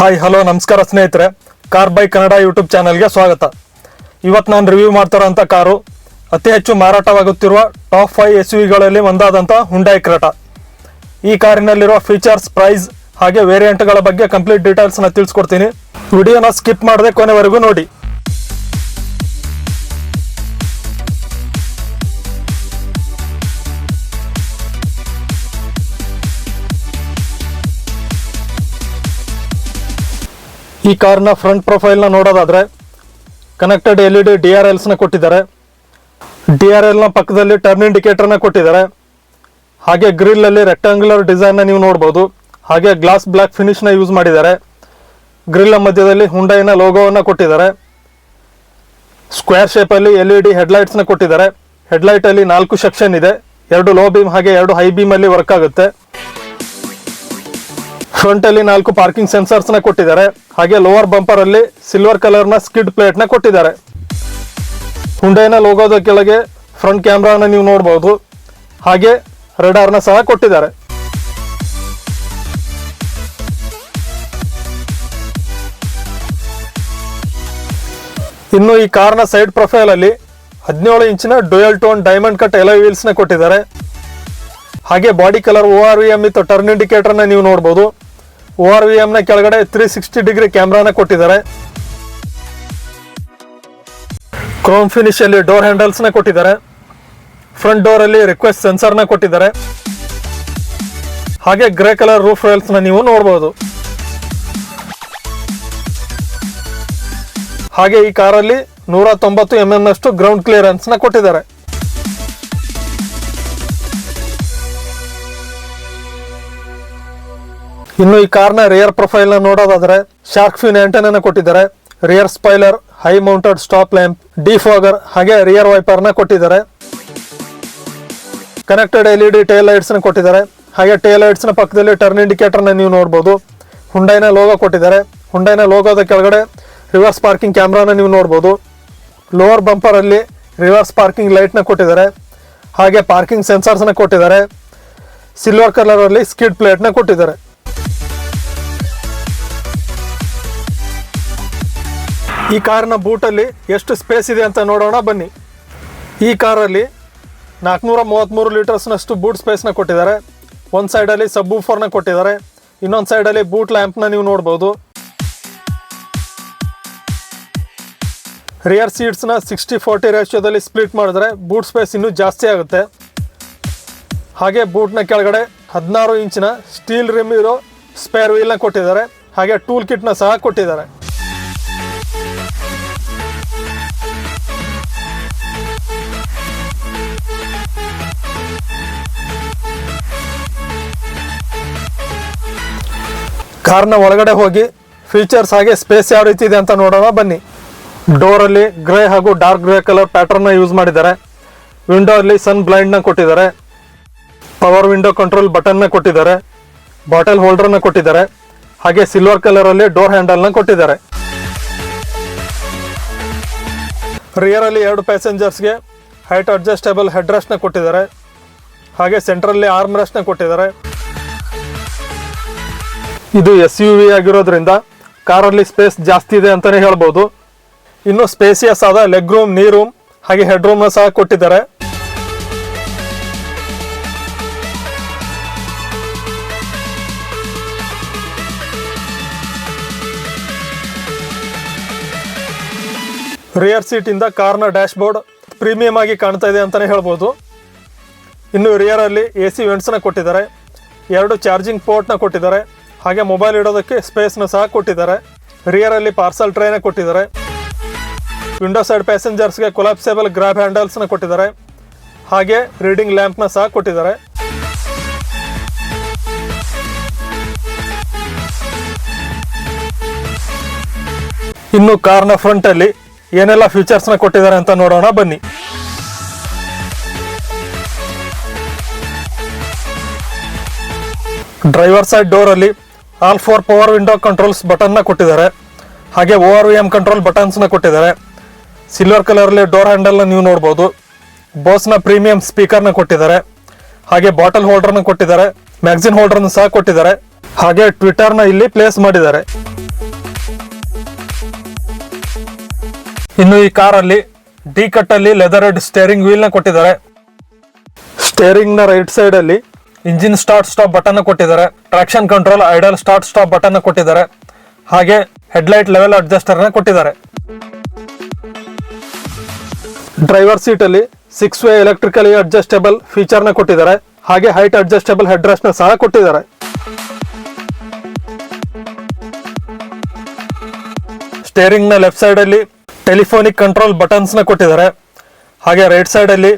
Hi hello ನಮಸ್ಕಾರ ಸ್ನೇಹಿತರೆ, car by Kannada YouTube ಚಾನಲ್ಗೆ ಸ್ವಾಗತ. ಇವತ್ತು ನಾನು ರಿವ್ಯೂ ಮಾಡ್ತಾರಂಥ ಕಾರು ಅತಿ ಹೆಚ್ಚು ಮಾರಾಟವಾಗುತ್ತಿರುವ ಟಾಪ್ 5 SUVಗಳಲ್ಲಿ ಒಂದಾದಂಥ ಹುಂಡೈ ಕ್ರೆಟಾ. ಈ ಕಾರಿನಲ್ಲಿರುವ ಫೀಚರ್ಸ್, ಪ್ರೈಸ್ ಹಾಗೆ ವೇರಿಯಂಟ್ಗಳ ಬಗ್ಗೆ ಕಂಪ್ಲೀಟ್ ಡೀಟೇಲ್ಸ್ನ ತಿಳಿಸ್ಕೊಡ್ತೀನಿ. ವಿಡಿಯೋನ ಸ್ಕಿಪ್ ಮಾಡದೆ ಕೊನೆವರೆಗೂ ನೋಡಿ. ಈ ಕಾರ್ನ ಫ್ರಂಟ್ ಪ್ರೊಫೈಲ್ನ ನೋಡೋದಾದ್ರೆ ಕನೆಕ್ಟೆಡ್ LED DRLಸ್ನ ಕೊಟ್ಟಿದ್ದಾರೆ. DRLನ ಪಕ್ಕದಲ್ಲಿ ಟರ್ನ್ ಇಂಡಿಕೇಟರ್ನ ಕೊಟ್ಟಿದ್ದಾರೆ. ಹಾಗೆ ಗ್ರಿಲ್ಲಲ್ಲಿ ರೆಕ್ಟಾಂಗ್ಯುಲರ್ ಡಿಸೈನ್ನ ನೀವು ನೋಡ್ಬೋದು. ಹಾಗೆ ಗ್ಲಾಸ್ ಬ್ಲ್ಯಾಕ್ ಫಿನಿಶ್ನ ಯೂಸ್ ಮಾಡಿದ್ದಾರೆ. ಗ್ರಿಲ್ನ ಮಧ್ಯದಲ್ಲಿ ಹುಂಡೈನ ಲೋಗೋವನ್ನು ಕೊಟ್ಟಿದ್ದಾರೆ. ಸ್ಕ್ವೇರ್ ಶೇಪಲ್ಲಿ LED ಹೆಡ್ಲೈಟ್ಸ್ನ ಕೊಟ್ಟಿದ್ದಾರೆ. ಹೆಡ್ಲೈಟಲ್ಲಿ 4 ಸೆಕ್ಷನ್ ಇದೆ. 2 ಲೋ ಬೀಮ್ ಹಾಗೆ 2 ಹೈ ಬೀಮಲ್ಲಿ ವರ್ಕ್ ಆಗುತ್ತೆ. ಫ್ರಂಟಲ್ಲಿ 4 ಪಾರ್ಕಿಂಗ್ ಸೆನ್ಸರ್ಸ್ನ ಕೊಟ್ಟಿದ್ದಾರೆ. ಹಾಗೆ ಲೋವರ್ ಬಂಪರ್ ಅಲ್ಲಿ ಸಿಲ್ವರ್ ಕಲರ್ನ ಸ್ಕಿಡ್ ಪ್ಲೇಟ್ನ ಕೊಟ್ಟಿದ್ದಾರೆ. ಹುಂಡೈನ ಲೋಗೋದ ಕೆಳಗೆ ಫ್ರಂಟ್ ಕ್ಯಾಮ್ರಾನ ನೀವು ನೋಡಬಹುದು. ಹಾಗೆ ರೆಡಾರ್ನ ಸಹ ಕೊಟ್ಟಿದ್ದಾರೆ. ಇನ್ನು ಈ ಕಾರ್ನ ಸೈಡ್ ಪ್ರೊಫೈಲ್ ಅಲ್ಲಿ 17 ಇಂಚಿನ ಡ್ಯುಯಲ್ ಟೋನ್ ಡೈಮಂಡ್ ಕಟ್ ಎಲೈ ವೀಲ್ಸ್ನ ಕೊಟ್ಟಿದ್ದಾರೆ. ಹಾಗೆ body colour ORVM with turn ಇಂಡಿಕೇಟರ್ನ ನೀವು ನೋಡಬಹುದು. ORVMನ ಕೆಳಗಡೆ 360 ಡಿಗ್ರಿ ಕ್ಯಾಮ್ರಾನ ಕೊಟ್ಟಿದ್ದಾರೆ. ಕ್ರೋಮ್ ಫಿನಿಶ್ ಅಲ್ಲಿ ಡೋರ್ ಹ್ಯಾಂಡಲ್ಸ್ನ ಕೊಟ್ಟಿದ್ದಾರೆ. ಫ್ರಂಟ್ ಡೋರ್ ಅಲ್ಲಿ ರಿಕ್ವೆಸ್ಟ್ ಸೆನ್ಸರ್ನ ಕೊಟ್ಟಿದ್ದಾರೆ. ಹಾಗೆ ಗ್ರೇ ಕಲರ್ ರೂಫ್ ರೈಲ್ಸ್ನ ನೀವು ನೋಡಬಹುದು. ಹಾಗೆ ಈ ಕಾರಲ್ಲಿ 190 mm ನಷ್ಟು ಗ್ರೌಂಡ್ ಕ್ಲಿಯರೆನ್ಸ್ನ ಕೊಟ್ಟಿದ್ದಾರೆ. ಇನ್ನು ಈ ಕಾರ್ನ ರಿಯರ್ ಪ್ರೊಫೈಲ್ನ ನೋಡೋದಾದ್ರೆ ಶಾರ್ಕ್ ಫಿನ್ ಆಂಟೆನಾನ ಕೊಟ್ಟಿದ್ದಾರೆ. Rear spoiler, high mounted stop lamp, defogger ಹಾಗೆ ರಿಯರ್ ವೈಪರ್ನ ಕೊಟ್ಟಿದ್ದಾರೆ. ಕನೆಕ್ಟೆಡ್ LED ಟೇಲ್ ಲೈಟ್ಸ್ನ ಕೊಟ್ಟಿದ್ದಾರೆ. ಹಾಗೆ ಟೇಲ್ ಲೈಟ್ಸ್ನ ಪಕ್ಕದಲ್ಲಿ ಟರ್ನ್ ಇಂಡಿಕೇಟರ್ನ ನೀವು ನೋಡಬಹುದು. ಹುಂಡೈನ ಲೋಗೋ ಕೊಟ್ಟಿದ್ದಾರೆ. ಹುಂಡೈನ ಲೋಗೋದ ಕೆಳಗಡೆ ರಿವರ್ಸ್ ಪಾರ್ಕಿಂಗ್ ಕ್ಯಾಮ್ರಾನ ನೀವು ನೋಡಬಹುದು. ಲೋವರ್ ಬಂಪರ್ ಅಲ್ಲಿ ರಿವರ್ಸ್ ಪಾರ್ಕಿಂಗ್ ಲೈಟ್ನ ಕೊಟ್ಟಿದ್ದಾರೆ. ಹಾಗೆ ಪಾರ್ಕಿಂಗ್ ಸೆನ್ಸರ್ಸ್ನ ಕೊಟ್ಟಿದ್ದಾರೆ. ಸಿಲ್ವರ್ ಕಲರ್ ಅಲ್ಲಿ ಸ್ಕಿಡ್ ಪ್ಲೇಟ್ನ ಕೊಟ್ಟಿದ್ದಾರೆ. ಈ ಕಾರಿನ ಬೂಟಲ್ಲಿ ಎಷ್ಟು ಸ್ಪೇಸ್ ಇದೆ ಅಂತ ನೋಡೋಣ ಬನ್ನಿ. ಈ ಕಾರಲ್ಲಿ 433 ಲೀಟರ್ಸ್ನಷ್ಟು ಬೂಟ್ ಸ್ಪೇಸ್ನ ಕೊಟ್ಟಿದ್ದಾರೆ. ಒಂದು ಸೈಡಲ್ಲಿ ಸಬ್ ವೂಫರ್ನ ಕೊಟ್ಟಿದ್ದಾರೆ. ಇನ್ನೊಂದು ಸೈಡಲ್ಲಿ ಬೂಟ್ ಲ್ಯಾಂಪ್ನ ನೀವು ನೋಡ್ಬೋದು. ರಿಯರ್ ಸೀಟ್ಸ್ನ 60-40 ರೇಷಿಯೋದಲ್ಲಿ ಸ್ಪ್ಲಿಟ್ ಮಾಡಿದ್ರೆ ಬೂಟ್ ಸ್ಪೇಸ್ ಇನ್ನೂ ಜಾಸ್ತಿ ಆಗುತ್ತೆ. ಹಾಗೆ ಬೂಟ್ನ ಕೆಳಗಡೆ 16 ಇಂಚಿನ ಸ್ಟೀಲ್ ರಿಮ್ ಇರೋ ಸ್ಪೇರ್ ವೀಲ್ನ ಕೊಟ್ಟಿದ್ದಾರೆ. ಹಾಗೆ ಟೂಲ್ ಕಿಟ್ನ ಸಹ ಕೊಟ್ಟಿದ್ದಾರೆ. ಕಾರ್ನ ಒಳಗಡೆ ಹೋಗಿ ಫೀಚರ್ಸ್ ಹಾಗೆ ಸ್ಪೇಸ್ ಯಾವ ರೀತಿ ಇದೆ ಅಂತ ನೋಡೋಣ ಬನ್ನಿ. ಡೋರಲ್ಲಿ ಗ್ರೇ ಹಾಗೂ ಡಾರ್ಕ್ ಗ್ರೇ ಕಲರ್ ಪ್ಯಾಟರ್ನ್ನ ಯೂಸ್ ಮಾಡಿದ್ದಾರೆ. ವಿಂಡೋ ಅಲ್ಲಿ ಸನ್ ಬ್ಲೈಂಡ್ನ ಕೊಟ್ಟಿದ್ದಾರೆ. ಪವರ್ ವಿಂಡೋ ಕಂಟ್ರೋಲ್ ಬಟನ್ನ ಕೊಟ್ಟಿದ್ದಾರೆ. ಬಾಟಲ್ ಹೋಲ್ಡರ್ನ ಕೊಟ್ಟಿದ್ದಾರೆ. ಹಾಗೆ ಸಿಲ್ವರ್ ಕಲರ್ ಅಲ್ಲಿ ಡೋರ್ ಹ್ಯಾಂಡಲ್ನ ಕೊಟ್ಟಿದ್ದಾರೆ. ರಿಯರ್ ಅಲ್ಲಿ 2 ಪ್ಯಾಸೆಂಜರ್ಸ್ಗೆ ಹೈಟ್ ಅಡ್ಜಸ್ಟೇಬಲ್ ಹೆಡ್ ರೆಸ್ಟ್ನ ಕೊಟ್ಟಿದ್ದಾರೆ. ಹಾಗೆ ಸೆಂಟ್ರಲ್ಲಿ ಆರ್ಮ್ ರೆಸ್ಟ್ನ ಕೊಟ್ಟಿದ್ದಾರೆ. ಇದು SUV ಆಗಿರೋದ್ರಿಂದ ಕಾರಲ್ಲಿ ಸ್ಪೇಸ್ ಜಾಸ್ತಿ ಇದೆ ಅಂತಾನೆ ಹೇಳ್ಬೋದು. ಇನ್ನು ಸ್ಪೇಸಿಯಸ್ ಆದ ಲೆಗ್ ರೂಮ್, ನೀ ರೂಮ್ ಹಾಗೆ ಹೆಡ್ ರೂಮ್ನ ಸಹ ಕೊಟ್ಟಿದ್ದಾರೆ. ರಿಯರ್ ಸೀಟ್ ಇಂದ ಕಾರ್ನ ಡ್ಯಾಶ್ ಬೋರ್ಡ್ ಪ್ರೀಮಿಯಂ ಆಗಿ ಕಾಣ್ತಾ ಇದೆ ಅಂತಾನೆ ಹೇಳ್ಬೋದು. ಇನ್ನು ರಿಯರ್ ಅಲ್ಲಿ AC ವೆಂಟ್ಸ್ನ ಕೊಟ್ಟಿದ್ದಾರೆ. 2 ಚಾರ್ಜಿಂಗ್ ಪೋರ್ಟ್ನ ಕೊಟ್ಟಿದ್ದಾರೆ. ಹಾಗೆ ಮೊಬೈಲ್ ಇಡೋದಕ್ಕೆ ಸ್ಪೇಸ್ನ ಸಹ ಕೊಟ್ಟಿದ್ದಾರೆ. ರಿಯರ್ ಅಲ್ಲಿ ಪಾರ್ಸಲ್ ಟ್ರೈನ ಕೊಟ್ಟಿದ್ದಾರೆ. ವಿಂಡೋ ಸೈಡ್ ಪ್ಯಾಸೆಂಜರ್ಸ್ಗೆ ಕೊಲಾಪ್ಸೇಬಲ್ ಗ್ರಾಬ್ ಹ್ಯಾಂಡಲ್ಸ್ನ ಕೊಟ್ಟಿದ್ದಾರೆ. ಹಾಗೆ ರೀಡಿಂಗ್ ಲ್ಯಾಂಪ್ನ ಸಹ ಕೊಟ್ಟಿದ್ದಾರೆ. ಇನ್ನು ಕಾರ್ನ ಫ್ರಂಟ್ ಅಲ್ಲಿ ಏನೆಲ್ಲ ಫೀಚರ್ಸ್ನ ಕೊಟ್ಟಿದ್ದಾರೆ ಅಂತ ನೋಡೋಣ ಬನ್ನಿ. ಡ್ರೈವರ್ ಸೈಡ್ ಡೋರ್ ಅಲ್ಲಿ ಆಲ್ 4 ಪವರ್ ವಿಂಡೋ ಕಂಟ್ರೋಲ್ಸ್ ಬಟನ್ನ ಕೊಟ್ಟಿದ್ದಾರೆ. ಹಾಗೆ ORVM ಕಂಟ್ರೋಲ್ ಬಟನ್ಸ್ನ ಕೊಟ್ಟಿದ್ದಾರೆ. ಸಿಲ್ವರ್ ಕಲರಲ್ಲಿ ಡೋರ್ ಹ್ಯಾಂಡಲ್ನ ನೀವು ನೋಡ್ಬೋದು. ಬೋಸ್ನ ಪ್ರೀಮಿಯಂ ಸ್ಪೀಕರ್ನ ಕೊಟ್ಟಿದ್ದಾರೆ. ಹಾಗೆ ಬಾಟಲ್ ಹೋಲ್ಡರ್ನ ಕೊಟ್ಟಿದ್ದಾರೆ. ಮ್ಯಾಗಝಿನ್ ಹೋಲ್ಡರ್ನ ಸಹ ಕೊಟ್ಟಿದ್ದಾರೆ. ಹಾಗೆ ಟ್ವಿಟರ್ನ ಇಲ್ಲಿ ಪ್ಲೇಸ್ ಮಾಡಿದ್ದಾರೆ. ಇನ್ನು ಈ ಕಾರಲ್ಲಿ ಡಿ ಕಟ್ ಅಲ್ಲಿ ಲೆದರ್ ಹೆಡ್ ಸ್ಟೇರಿಂಗ್ ವೀಲ್ ನ ಕೊಟ್ಟಿದ್ದಾರೆ. ಸ್ಟೇರಿಂಗ್ ನ ರೈಟ್ ಸೈಡ್ ಅಲ್ಲಿ ಇಂಜಿನ್ ಸ್ಟಾರ್ಟ್ ಸ್ಟಾಪ್ ಬಟನ್ ಕೊಟ್ಟಿದ್ದಾರೆ. Traction control, idle start stop button ಕೊಟ್ಟಿದ್ದಾರೆ. ಹಾಗೆ ಹೆಡ್ಲೈಟ್ ಲೆವೆಲ್ ಅಡ್ಜಸ್ಟರ್ ನ ಕೊಟ್ಟಿದ್ದಾರೆ. ಡ್ರೈವರ್ ಸೀಟ್ ಅಲ್ಲಿ 6 ವೇ ಎಲೆಕ್ಟ್ರಿಕಲಿ ಅಡ್ಜಸ್ಟೇಬಲ್ ಫೀಚರ್ ನ ಕೊಟ್ಟಿದ್ದಾರೆ. ಹಾಗೆ ಹೈಟ್ ಅಡ್ಜಸ್ಟೇಬಲ್ ಹೆಡ್ ರೆಸ್ಟ್ ನ ಸಹ ಕೊಟ್ಟಿದ್ದಾರೆ. ಸ್ಟೇರಿಂಗ್ ನ ಲೆಫ್ಟ್ ಸೈಡ್ ಅಲ್ಲಿ ಟೆಲಿಫೋನಿಕ್ ಕಂಟ್ರೋಲ್ ಬಟನ್ಸ್ ನ ಕೊಟ್ಟಿದ್ದಾರೆ. ಹಾಗೆ ರೈಟ್ ಸೈಡ್ ಅಲ್ಲಿ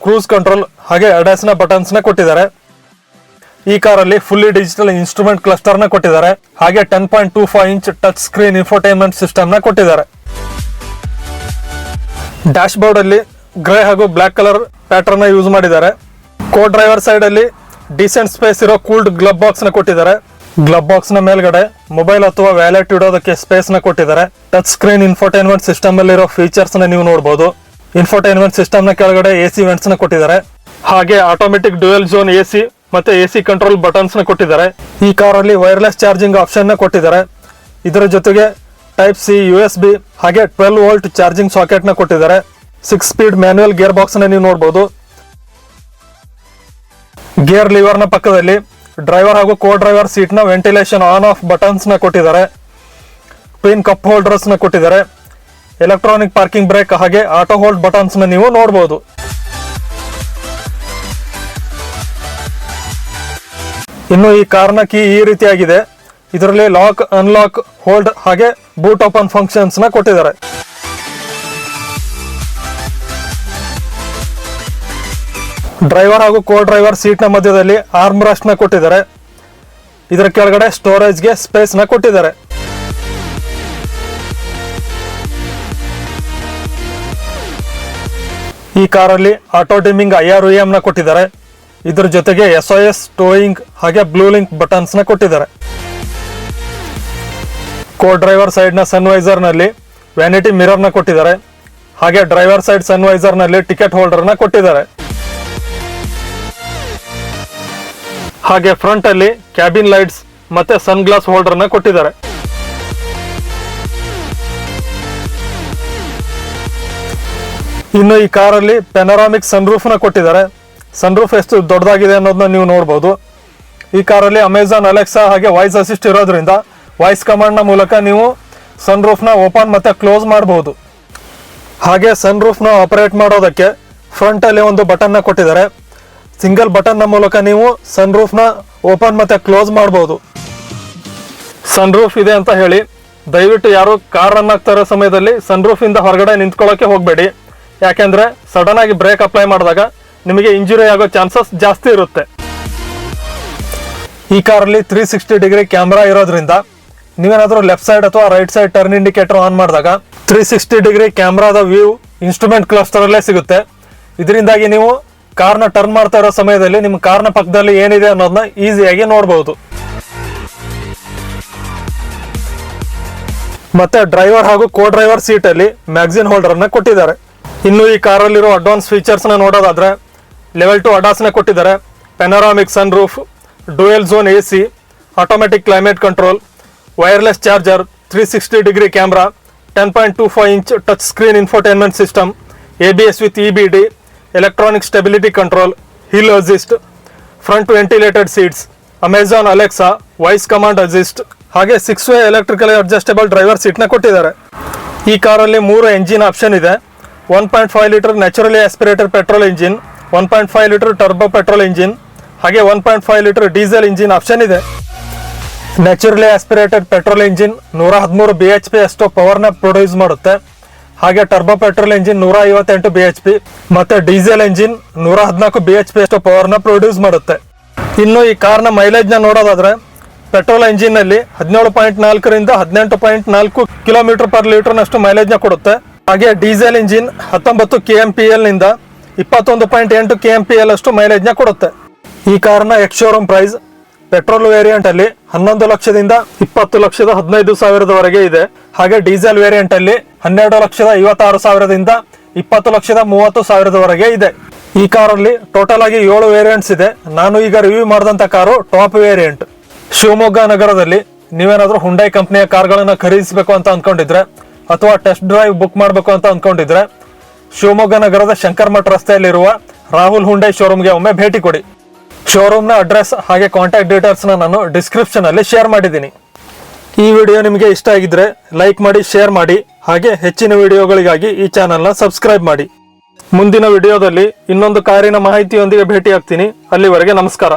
ಕ್ರೂಸ್ ಕಂಟ್ರೋಲ್ ಹಾಗೆ ಅಡಾಸ್ ನ ಬಟನ್ಸ್ ನ ಕೊಟ್ಟಿದ್ದಾರೆ. ಈ ಕಾರಲ್ಲಿ ಫುಲ್ಲಿ ಡಿಜಿಟಲ್ ಇನ್ಸ್ಟ್ರೂಮೆಂಟ್ ಕ್ಲಸ್ಟರ್ ನ ಕೊಟ್ಟಿದ್ದಾರೆ. ಹಾಗೆ 10.25 inch touch screen infotainment system ನ ಕೊಟ್ಟಿದ್ದಾರೆ. ಡ್ಯಾಶ್ ಬೋರ್ಡ್ ಅಲ್ಲಿ ಗ್ರೇ ಹಾಗೂ ಬ್ಲಾಕ್ ಕಲರ್ ಪ್ಯಾಟರ್ನ್ ನ ಯೂಸ್ ಮಾಡಿದ್ದಾರೆ. ಕೋ ಡ್ರೈವರ್ ಸೈಡ್ ಅಲ್ಲಿ ಡಿಸೆಂಟ್ ಸ್ಪೇಸ್ ಇರೋ ಕೂಲ್ಡ್ ಗ್ಲಬ್ ಬಾಕ್ಸ್ ನ ಕೊಟ್ಟಿದ್ದಾರೆ. ಗ್ಲಬ್ ಬಾಕ್ಸ್ ನ ಮೇಲ್ಗಡೆ ಮೊಬೈಲ್ ಅಥವಾ ವ್ಯಾಲೆಟ್ ಇಡೋದಕ್ಕೆ ಸ್ಪೇಸ್ ನ ಕೊಟ್ಟಿದ್ದಾರೆ. ಟಚ್ ಸ್ಕ್ರೀನ್ ಇನ್ಫೋಟೈನ್ಮೆಂಟ್ ಸಿಸ್ಟಮ್ ಅಲ್ಲಿರೋ ಫೀಚರ್ಸ್ ನ ನೀವು ನೋಡಬಹುದು. ಇನ್ಫೋಟೈನ್ಮೆಂಟ್ ಸಿಸ್ಟಮ್ ನ ಕೆಳಗಡೆ ಎಸಿ ವೆಂಟ್ಸ್ ನ ಕೊಟ್ಟಿದ್ದಾರೆ. ಹಾಗೆ ಆಟೋಮೆಟಿಕ್ ಡ್ಯುಯಲ್ ಝೋನ್ ಎಸಿ ಮತ್ತೆ ಎಸಿ ಕಂಟ್ರೋಲ್ ಬಟನ್ಸ್ ನ ಕೊಟ್ಟಿದ್ದಾರೆ. ಈ ಕಾರಲ್ಲಿ ವೈರ್ಲೆಸ್ ಚಾರ್ಜಿಂಗ್ ಆಪ್ಷನ್ ನ ಕೊಟ್ಟಿದ್ದಾರೆ. ಇದರ ಜೊತೆಗೆ ಟೈಪ್ ಸಿ, USB ಹಾಗೆ 12 ವೋಲ್ಟ್ ಚಾರ್ಜಿಂಗ್ ಸಾಕೆಟ್ ನ ಕೊಟ್ಟಿದ್ದಾರೆ. 6 ಸ್ಪೀಡ್ ಮ್ಯಾನ್ಯುಯಲ್ ಗೇರ್ ಬಾಕ್ಸ್ ನ ನೀವು ನೋಡಬಹುದು. ಗೇರ್ ಲಿವರ್ ನ ಪಕ್ಕದಲ್ಲಿ ಡ್ರೈವರ್ ಹಾಗೂ ಕೋ ಡ್ರೈವರ್ ಸೀಟ್ ನ ವೆಂಟಿಲೇಷನ್ ಆನ್ ಆಫ್ ಬಟನ್ಸ್ ನ ಕೊಟ್ಟಿದ್ದಾರೆ. ಟ್ವಿನ್ ಕಪ್ ಹೋಲ್ಡರ್ಸ್ ನ ಕೊಟ್ಟಿದ್ದಾರೆ. ಎಲೆಕ್ಟ್ರಾನಿಕ್ ಪಾರ್ಕಿಂಗ್ ಬ್ರೇಕ್ ಹಾಗೆ ಆಟೋ ಹೋಲ್ಡ್ ಬಟನ್ಸ್ ನ ನೀವು ನೋಡಬಹುದು. ಇನ್ನು ಈ ಕಾರ್ನ ಕೀ ಈ ರೀತಿಯಾಗಿದೆ. ಇದರಲ್ಲಿ ಲಾಕ್, ಅನ್ಲಾಕ್, ಹೋಲ್ಡ್ ಹಾಗೆ ಬೂಟ್ ಓಪನ್ ಫಂಕ್ಷನ್ಸ್ ನ ಕೊಟ್ಟಿದ್ದಾರೆ. ಡ್ರೈವರ್ ಹಾಗೂ ಕೋ ಡ್ರೈವರ್ ಸೀಟ್ ನ ಮಧ್ಯದಲ್ಲಿ ಆರ್ಮ್ ರೆಸ್ಟ್ ನ ಕೊಟ್ಟಿದ್ದಾರೆ. ಇದರ ಕೆಳಗಡೆ ಸ್ಟೋರೇಜ್ ಗೆ ಸ್ಪೇಸ್ ನ ಕೊಟ್ಟಿದ್ದಾರೆ. ಈ ಕಾರಲ್ಲಿ ಆಟೋ ಡಿಮ್ಮಿಂಗ್ IRVM ನ ಕೊಟ್ಟಿದ್ದಾರೆ. ಇದರ ಜೊತೆಗೆ SOS ಟೋಯಿಂಗ್ ಹಾಗೆ ಬ್ಲೂ ಲಿಂಕ್ ಬಟನ್ಸ್ ನ ಕೊಟ್ಟಿದ್ದಾರೆ. ಕೋ ಡ್ರೈವರ್ ಸೈಡ್ ನ ಸನ್ವೈಸರ್ ನಲ್ಲಿ ವ್ಯಾನಿಟಿ ಮಿರರ್ ನ ಕೊಟ್ಟಿದ್ದಾರೆ. ಹಾಗೆ ಡ್ರೈವರ್ ಸೈಡ್ ಸನ್ವೈಸರ್ ನಲ್ಲಿ ಟಿಕೆಟ್ ಹೋಲ್ಡರ್ ನ ಕೊಟ್ಟಿದ್ದಾರೆ. ಹಾಗೆ ಫ್ರಂಟ್ ಅಲ್ಲಿ ಕ್ಯಾಬಿನ್ ಲೈಟ್ಸ್ ಮತ್ತೆ ಸನ್ ಗ್ಲಾಸ್ ಹೋಲ್ಡರ್ ನ ಕೊಟ್ಟಿದ್ದಾರೆ. ಇನ್ನು ಈ ಕಾರಲ್ಲಿ ಪೆನರಾಮಿಕ್ ಸನ್ರೂಫ್ ನ ಕೊಟ್ಟಿದ್ದಾರೆ. ಸನ್ರೂಫ್ ಎಷ್ಟು ದೊಡ್ಡದಾಗಿದೆ ಅನ್ನೋದನ್ನ ನೀವು ನೋಡಬಹುದು. ಈ ಕಾರಲ್ಲಿ ಅಮೆಜಾನ್ ಅಲೆಕ್ಸಾ ಹಾಗೆ ವಾಯ್ಸ್ ಅಸಿಸ್ಟ್ ಇರೋದ್ರಿಂದ ವಾಯ್ಸ್ ಕಮಾಂಡ್ ನ ಮೂಲಕ ನೀವು ಸನ್ರೂಫ್ ನ ಓಪನ್ ಮತ್ತೆ ಕ್ಲೋಸ್ ಮಾಡಬಹುದು. ಹಾಗೆ ಸನ್ರೂಫ್ ನ ಆಪರೇಟ್ ಮಾಡೋದಕ್ಕೆ ಫ್ರಂಟ್ ಅಲ್ಲಿ ಒಂದು ಬಟನ್ ನ ಕೊಟ್ಟಿದ್ದಾರೆ. ಸಿಂಗಲ್ ಬಟನ್ ನ ಮೂಲಕ ನೀವು ಸನ್ರೂಫ್ ನ ಓಪನ್ ಮತ್ತೆ ಕ್ಲೋಸ್ ಮಾಡಬಹುದು. ಸನ್ರೂಫ್ ಇದೆ ಅಂತ ಹೇಳಿ ದಯವಿಟ್ಟು ಯಾರು ಕಾರ್ ರನ್ ಆಗ್ತಾ ಇರೋ ಸಮಯದಲ್ಲಿ ಸನ್ರೂಫ್ ಇಂದ ಹೊರಗಡೆ ನಿಂತ್ಕೊಳ್ಳೋಕೆ ಹೋಗಬೇಡಿ. ಯಾಕೆಂದ್ರೆ ಸಡನ್ ಆಗಿ ಬ್ರೇಕ್ ಅಪ್ಲೈ ಮಾಡಿದಾಗ ನಿಮಗೆ ಇಂಜುರಿ ಆಗೋ ಚಾನ್ಸಸ್ ಜಾಸ್ತಿ ಇರುತ್ತೆ. ಈ ಕಾರಲ್ಲಿ 360 ಡಿಗ್ರಿ ಕ್ಯಾಮ್ರಾ ಇರೋದ್ರಿಂದ ನೀವೇನಾದ್ರೂ ಲೆಫ್ಟ್ ಸೈಡ್ ಅಥವಾ right side turn indicator on ಮಾಡಿದಾಗ 360 ಡಿಗ್ರಿ ಕ್ಯಾಮ್ರಾದ ವ್ಯೂ ಇನ್ಸ್ಟ್ರೂಮೆಂಟ್ ಕ್ಲಸ್ಟರ್ ಅಲ್ಲೇ ಸಿಗುತ್ತೆ. ಇದರಿಂದಾಗಿ ನೀವು ಕಾರ್ನ ಟರ್ನ್ ಮಾಡ್ತಾ ಇರೋ ಸಮಯದಲ್ಲಿ ನಿಮ್ಮ ಕಾರ್ನ ಪಕ್ಕದಲ್ಲಿ ಏನಿದೆ ಅನ್ನೋದನ್ನ ಈಸಿಯಾಗಿ ನೋಡಬಹುದು. ಮತ್ತೆ ಡ್ರೈವರ್ ಹಾಗೂ ಕೋ ಡ್ರೈವರ್ ಸೀಟ್ ಅಲ್ಲಿ ಮ್ಯಾಗಝಿನ್ ಹೋಲ್ಡರ್ ಅನ್ನ ಕೊಟ್ಟಿದ್ದಾರೆ. ಇನ್ನು ಈ ಕಾರಲ್ಲಿರೋ ಅಡ್ವಾನ್ಸ್ ಫೀಚರ್ಸ್ ನ ನೋಡೋದಾದ್ರೆ ಲೆವೆಲ್ 2 ಅಡಾಸ್ ನ ಕೊಟ್ಟಿದ್ದಾರೆ. Panoramic sunroof, dual zone AC, automatic climate control, wireless charger, 360 degree camera, 10.25 inch touch screen infotainment system, ABS with EBD, electronic stability control, hill assist, front ventilated seats, Amazon Alexa, voice command assist ಹಾಗೆ 6 way electrically adjustable driver seat ನ ಕೊಟ್ಟಿದ್ದಾರೆ. ಈ ಕಾರಲ್ಲಿ 3 engine option ಇದೆ. 1.5 litre naturally aspirated petrol engine, 1.5 litre turbo petrol engine ಹಾಗೆ 1.5 litre diesel engine option ಇದೆ. Naturally aspirated petrol engine 113 BHP ಅಷ್ಟು power ನ ಪ್ರೊಡ್ಯೂಸ್ ಮಾಡುತ್ತೆ. ಹಾಗೆ ಟರ್ಬೋ ಪೆಟ್ರೋಲ್ ಇಂಜಿನ್ 158 BHP ಮತ್ತೆ ಡೀಸೆಲ್ ಇಂಜಿನ್ 114 BHP ಅಷ್ಟು ಪವರ್ ನ ಪ್ರೊಡ್ಯೂಸ್ ಮಾಡುತ್ತೆ. ಇನ್ನು ಈ ಕಾರ್ನ ಮೈಲೇಜ್ ನ ನೋಡೋದಾದ್ರೆ ಪೆಟ್ರೋಲ್ ಇಂಜಿನ್ ನಲ್ಲಿ 17.4 ರಿಂದ 18.4 ಕಿಲೋಮೀಟರ್ ಪರ್ ಲೀಟರ್ ನಷ್ಟು ಮೈಲೇಜ್ ನ ಕೊಡುತ್ತೆ. ಹಾಗೆ ಡೀಸೆಲ್ ಇಂಜಿನ್ 19 kmpl ನಿಂದ 21.8 kmpl ಅಷ್ಟು ಮೈಲೇಜ್ ನ ಕೊಡುತ್ತೆ. ಈ ಕಾರ್ನ ex showroom price petrol variant ಅಲ್ಲಿ 11 ಲಕ್ಷದಿಂದ 20,15,000 ಇದೆ. ಹಾಗೆ ಡೀಸೆಲ್ ವೇರಿಯಂಟ್ ಅಲ್ಲಿ 12,56,000ದಿಂದ 20,30,000 ಇದೆ. ಈ ಕಾರಲ್ಲಿ ಟೋಟಲ್ ಆಗಿ 7 ವೇರಿಯಂಟ್ಸ್ ಇದೆ. ನಾನು ಈಗ ರಿವ್ಯೂ ಮಾಡಿದಂತ ಕಾರು ಟಾಪ್ ವೇರಿಯಂಟ್. ಶಿವಮೊಗ್ಗ ನಗರದಲ್ಲಿ ನೀವೇನಾದ್ರೂ ಹುಂಡೈ ಕಂಪನಿಯ ಕಾರ್ಗಳನ್ನ ಖರೀದಿಸಬೇಕು ಅಂತ ಅನ್ಕೊಂಡಿದ್ರೆ ಅಥವಾ ಟೆಸ್ಟ್ ಡ್ರೈವ್ ಬುಕ್ ಮಾಡಬೇಕು ಅಂತ ಅಂದ್ಕೊಂಡಿದ್ರೆ ಶಿವಮೊಗ್ಗ ನಗರದ ಶಂಕರ್ ಮಠ್ ರಸ್ತೆಯಲ್ಲಿರುವ ರಾಹುಲ್ ಹುಂಡೈ ಶೋರೂಮ್ಗೆ ಒಮ್ಮೆ ಭೇಟಿ ಕೊಡಿ. ಶೋರೂಮ್ನ ಅಡ್ರೆಸ್ ಹಾಗೆ ಕಾಂಟ್ಯಾಕ್ಟ್ ಡೀಟೇಲ್ಸ್ನ ನಾನು ಡಿಸ್ಕ್ರಿಪ್ಷನ್ ಅಲ್ಲಿ ಶೇರ್ ಮಾಡಿದ್ದೀನಿ. ಈ ವಿಡಿಯೋ ನಿಮಗೆ ಇಷ್ಟ ಆಗಿದ್ರೆ ಲೈಕ್ ಮಾಡಿ, ಶೇರ್ ಮಾಡಿ, ಹಾಗೆ ಹೆಚ್ಚಿನ ವಿಡಿಯೋಗಳಿಗಾಗಿ ಈ ಚಾನಲ್ನ ಸಬ್ಸ್ಕ್ರೈಬ್ ಮಾಡಿ. ಮುಂದಿನ ವಿಡಿಯೋದಲ್ಲಿ ಇನ್ನೊಂದು ಕಾರಿನ ಮಾಹಿತಿಯೊಂದಿಗೆ ಭೇಟಿ ಆಗ್ತೀನಿ. ಅಲ್ಲಿವರೆಗೆ ನಮಸ್ಕಾರ.